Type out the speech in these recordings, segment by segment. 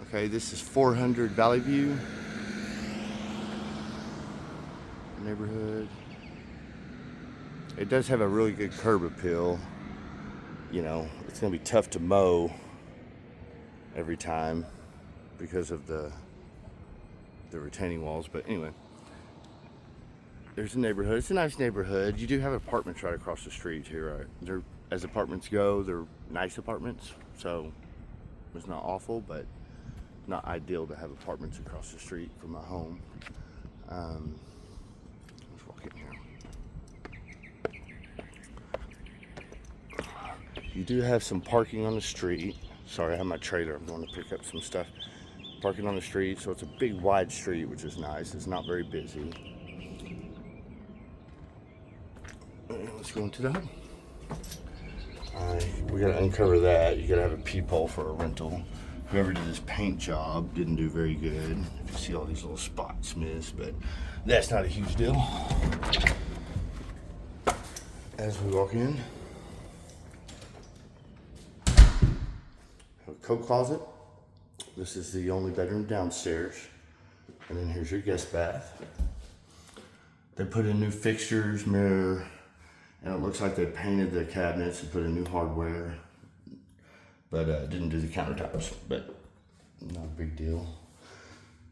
Okay, this is 400 Valley View neighborhood. It does have a really good curb appeal. You know, it's gonna be tough to mow every time because of the retaining walls. But anyway, there's a neighborhood. It's a nice neighborhood. You do have apartments right across the street here. Right? They're, as apartments go, they're nice apartments, so it's not awful, but not ideal to have apartments across the street from my home. Let's walk in here. You do have some parking on the street. Sorry, I have my trailer. I'm going to pick up some stuff. Parking on the street, so it's a big wide street, which is nice. It's not very busy. Let's go into the home. We gotta uncover that. You gotta have a peephole for a rental. Whoever did this paint job didn't do very good. If you see all these little spots missed, but that's not a huge deal. As we walk in, have a coat closet. This is the only bedroom downstairs. And then here's your guest bath. They put in new fixtures, mirror, and it looks like they painted the cabinets and put in new hardware, but didn't do the countertops, but not a big deal.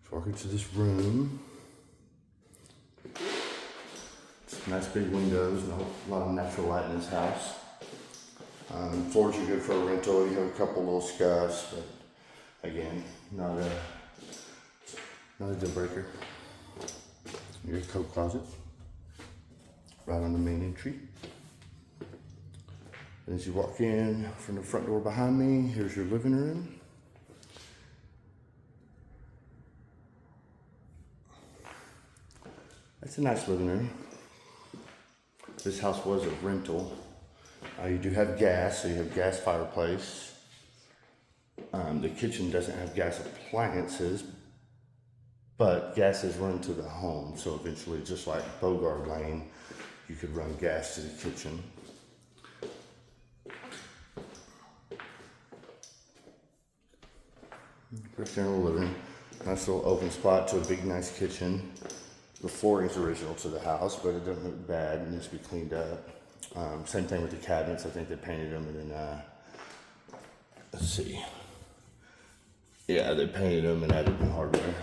So walk into this room. It's nice big windows and a lot of natural light in this house. Floors are good for a rental. You have a couple little scuffs, but again, not a deal breaker. Your coat closet, right on the main entry. As you walk in from the front door behind me, here's your living room. That's a nice living room. This house was a rental. You do have gas, so you have gas fireplace. The kitchen doesn't have gas appliances, but gas is run to the home, so eventually, just like Bogart Lane, you could run gas to the kitchen. First general living, nice little open spot to a big, nice kitchen. The flooring's original to the house, but it doesn't look bad. It needs to be cleaned up. Same thing with the cabinets. I think they painted them, and then let's see. Yeah, they painted them and added new hardware.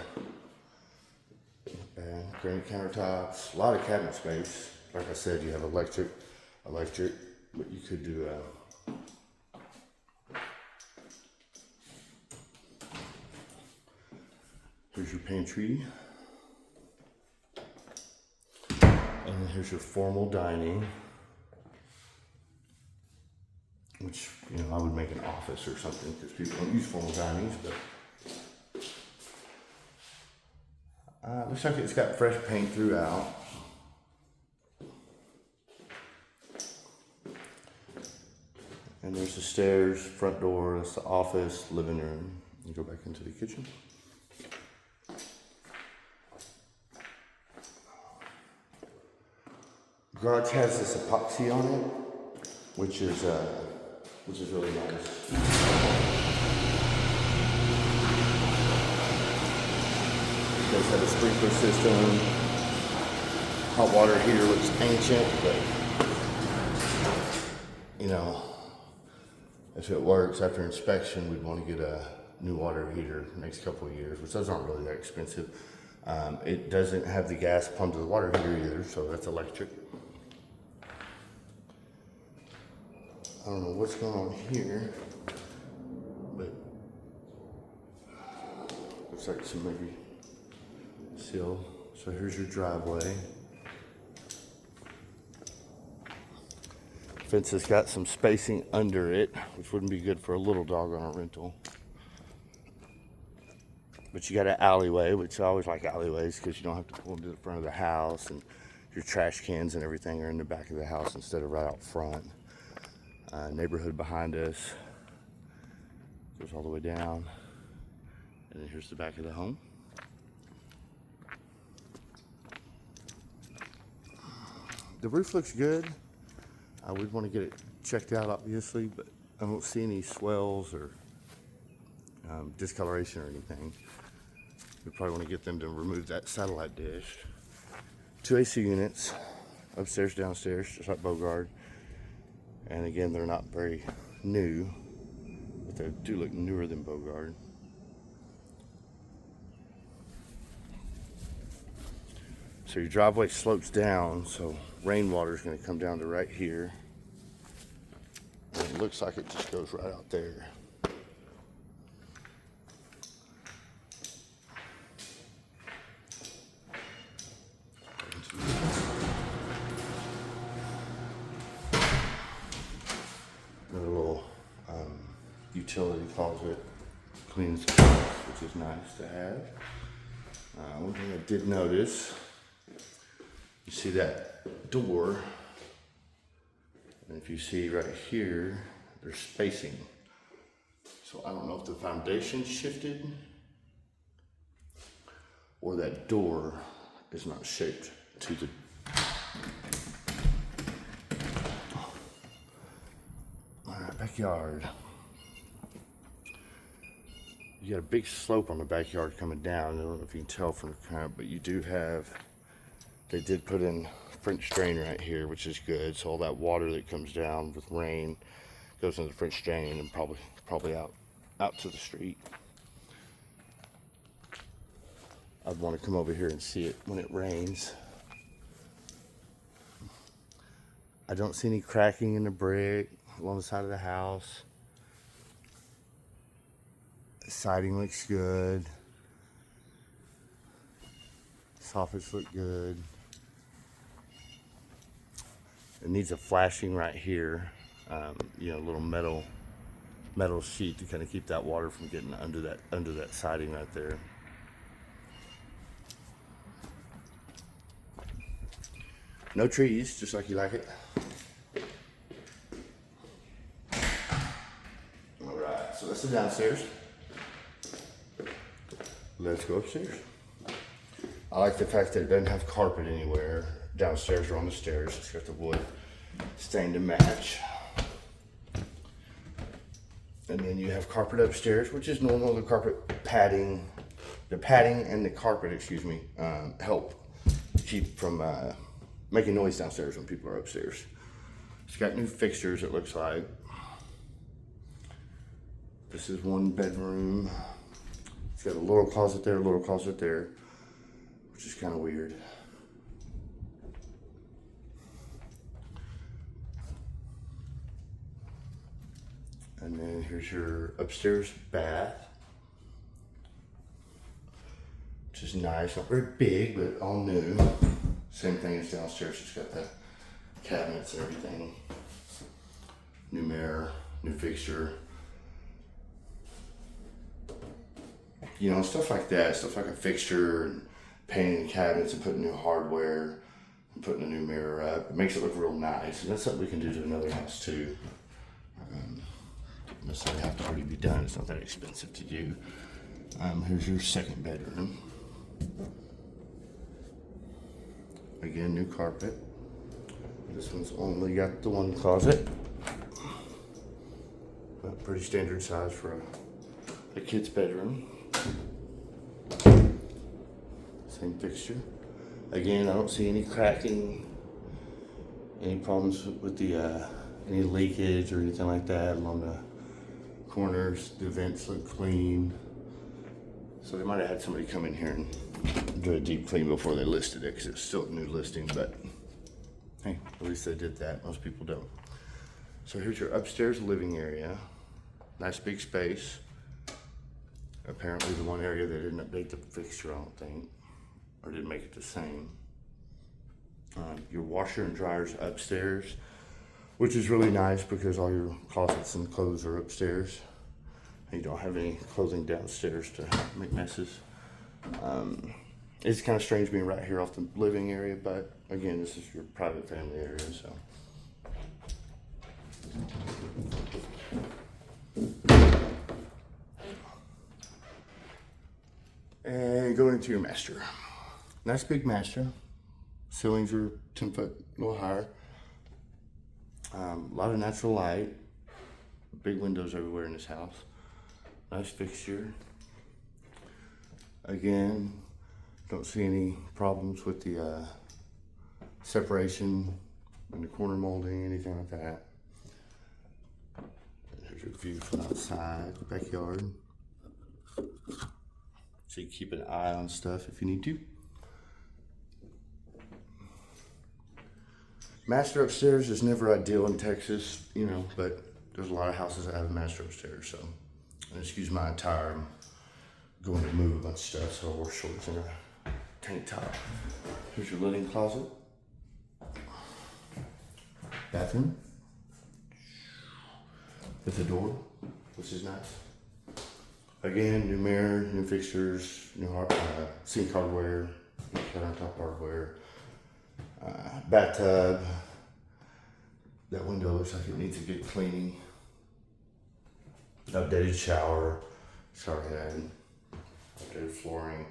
And granite countertops, a lot of cabinet space. Like I said, you have electric, but you could do here's your pantry. And then here's your formal dining, which, you know, I would make an office or something because people don't use formal dinings, but looks like it's got fresh paint throughout. And there's the stairs, front door, that's the office, living room. You go back into the kitchen. Garage has this epoxy on it, which is really nice. It does have a sprinkler system. Hot water heater looks ancient, but you know, if it works after inspection, we'd want to get a new water heater next couple of years, which those aren't really that expensive. It doesn't have the gas pump to the water heater either, so that's electric. I don't know what's going on here, but looks like some maybe seal. So here's your driveway. Fence has got some spacing under it, which wouldn't be good for a little dog on a rental. But you got an alleyway, which I always like alleyways because you don't have to pull into the front of the house, and your trash cans and everything are in the back of the house instead of right out front. Neighborhood behind us goes all the way down, and then here's the back of the home. The roof looks good. I would want to get it checked out, obviously, but I don't see any swells or discoloration or anything. We probably want to get them to remove that satellite dish. 2 AC units, upstairs, downstairs, just like Bogard. And again, they're not very new, but they do look newer than Bogard. So your driveway slopes down, so rainwater is going to come down to right here. And it looks like it just goes right out there. Another little utility closet, clean space, which is nice to have. One thing I did notice, you see that door, and if you see right here, there's spacing. So I don't know if the foundation shifted or that door is not shaped to the backyard. You got a big slope on the backyard coming down. I don't know if you can tell from the camera, but you do have, they did put in French drain right here, which is good. So all that water that comes down with rain goes into the French drain and probably out to the street. I'd want to come over here and see it when it rains. I don't see any cracking in the brick along the side of the house. The siding looks good. Soffits look good. It needs a flashing right here. You know, a little metal sheet to kind of keep that water from getting under that siding right there. No trees, just like you like it. All right, so that's the downstairs. Let's go upstairs. I like the fact that it doesn't have carpet anywhere downstairs or on the stairs. It's got the wood stain to match. And then you have carpet upstairs, which is normal. The padding and the carpet, excuse me, help keep from making noise downstairs when people are upstairs. It's got new fixtures, it looks like. This is one bedroom. It's got a little closet there, which is kind of weird. And then here's your upstairs bath, which is nice. Not very big, but all new. Same thing as downstairs. It's got the cabinets and everything. New mirror, new fixture. You know, stuff like that. Stuff like a fixture and painting the cabinets and putting new hardware and putting a new mirror up. It makes it look real nice. And that's something we can do to another house too. Doesn't necessarily have to already be done. It's not that expensive to do. Here's your second bedroom. Again, new carpet. This one's only got the one closet. But pretty standard size for a kid's bedroom. Same fixture. Again, I don't see any cracking, any problems with the any leakage or anything like that along the corners. The vents look clean. So they might have had somebody come in here and do a deep clean before they listed it, because it's still a new listing, but hey, at least they did that. Most people don't. So here's your upstairs living area. Nice big space. Apparently the one area they didn't update the fixture, I don't think, or didn't make it the same. Your washer and dryer's upstairs, which is really nice because all your closets and clothes are upstairs. You don't have any clothing downstairs to make messes. It's kind of strange being right here off the living area, but again, this is your private family area, so. And going into your master. Nice big master. Ceilings are 10 foot, a little higher. A lot of natural light. Big windows everywhere in this house. Nice fixture. Again, don't see any problems with the separation in the corner molding, anything like that. There's your view from outside, the backyard. So you keep an eye on stuff if you need to. Master upstairs is never ideal in Texas, you know, but there's a lot of houses that have a master upstairs, so. And excuse my attire, I'm going to move a bunch of stuff, so I wore shorts and a tank top. Here's your linen closet. Bathroom. With a door, which is nice. Again, new mirror, new fixtures, new sink hardware, countertop hardware, bathtub. That window looks like it needs a good cleaning. Updated shower head, updated flooring.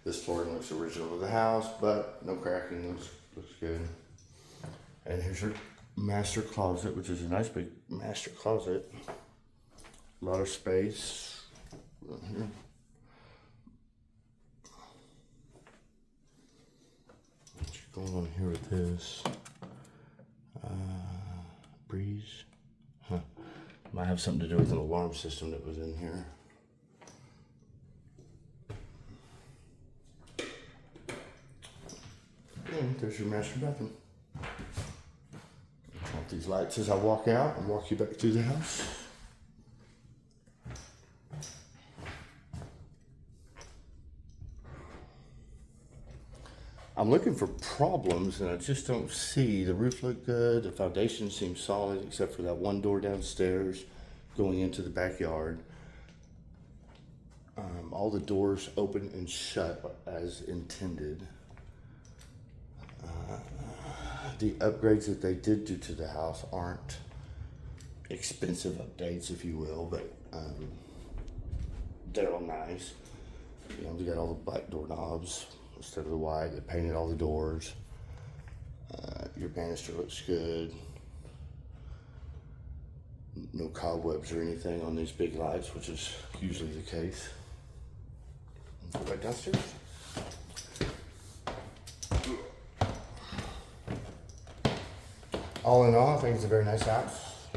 This flooring looks original to the house, but no cracking, looks good. And here's your master closet, which is a nice big master closet. A lot of space right here. What's going on here with this? Breeze. Huh. Might have something to do with an alarm system that was in here. And there's your master bathroom. Turn off these lights as I walk out and walk you back through the house. I'm looking for problems and I just don't see. The roof looked good, the foundation seems solid except for that one door downstairs going into the backyard. All the doors open and shut as intended. The upgrades that they did do to the house aren't expensive updates, if you will, but they're all nice. You know, they got all the black doorknobs instead of the white. They painted all the doors. Your banister looks good. No cobwebs or anything on these big lights, which is usually the case. Go back downstairs. All in all, I think it's a very nice house.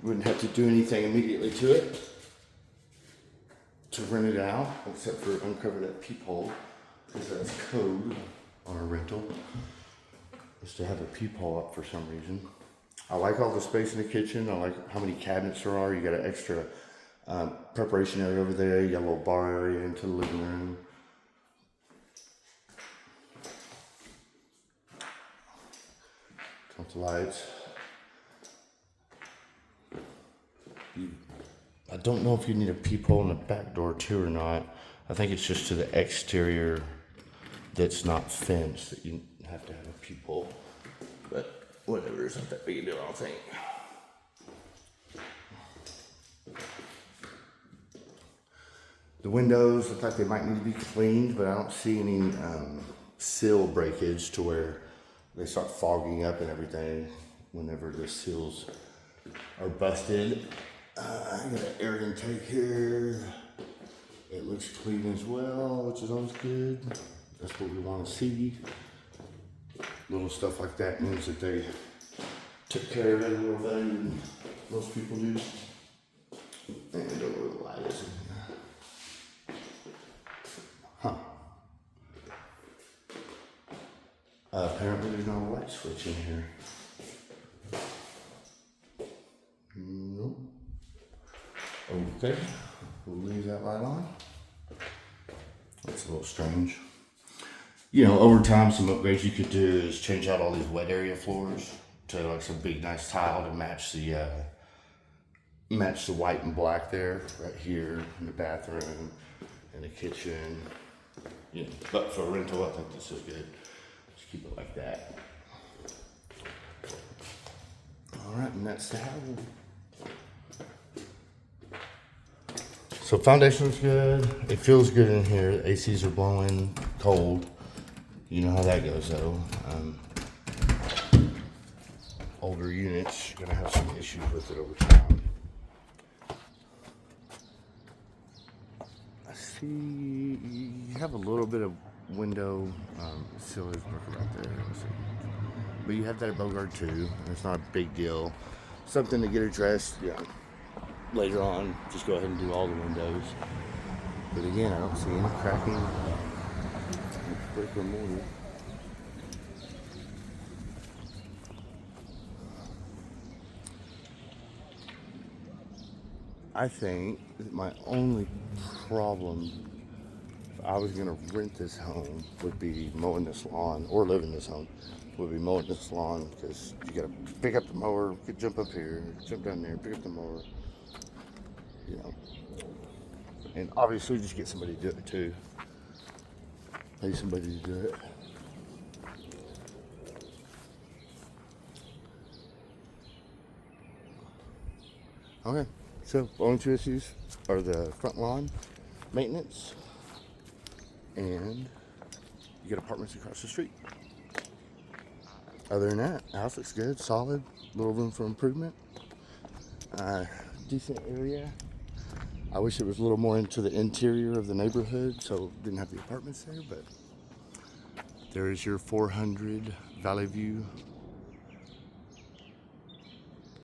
Wouldn't have to do anything immediately to it to rent it out, except for uncover that peephole, because that's code on a rental, is to have a peephole up for some reason. I like all the space in the kitchen. I like how many cabinets there are. You got an extra preparation area over there. You got a little bar area into the living room. Turn off the lights. I don't know if you need a peephole in the back door too or not. I think it's just to the exterior that's not fenced that you have to have a peephole. But whatever, it's not that big a deal, I don't think. The windows look like they might need to be cleaned, but I don't see any seal breakage to where they start fogging up and everything whenever the seals are busted. I got an air intake here. It looks clean as well, which is always good. That's what we want to see. Little stuff like that means that they took care of it a little better than most people do. And I don't know where the light is in here. Huh. Apparently there's not a light switch in here. Nope. Okay, we'll leave that light on. That's a little strange. You know, over time, some upgrades you could do is change out all these wet area floors to like some big nice tile to match the white and black there, right here in the bathroom, in the kitchen. You know, but for rental, I think this is good. Just keep it like that. All right, and that's the house. So foundation is good. It feels good in here. The ACs are blowing cold. You know how that goes though. Older units, you're gonna have some issues with it over time. see, you have a little bit of window, still is broken right there. Let's see. But you have that at Bogart too, and it's not a big deal. Something to get addressed, later on. Just go ahead and do all the windows. But again, I don't see any cracking, brick or mortar. I think that my only problem, if I was going to rent this home, would be mowing this lawn, or live in this home, would be mowing this lawn, because you got to pick up the mower, jump up here, jump down there, pick up the mower, And obviously just get somebody to do it too. Pay somebody to do it. Okay, so only two issues are the front lawn maintenance and you get apartments across the street. Other than that, the house looks good, solid, little room for improvement. Decent area. I wish it was a little more into the interior of the neighborhood, so didn't have the apartments there, but there is your 400 Valley View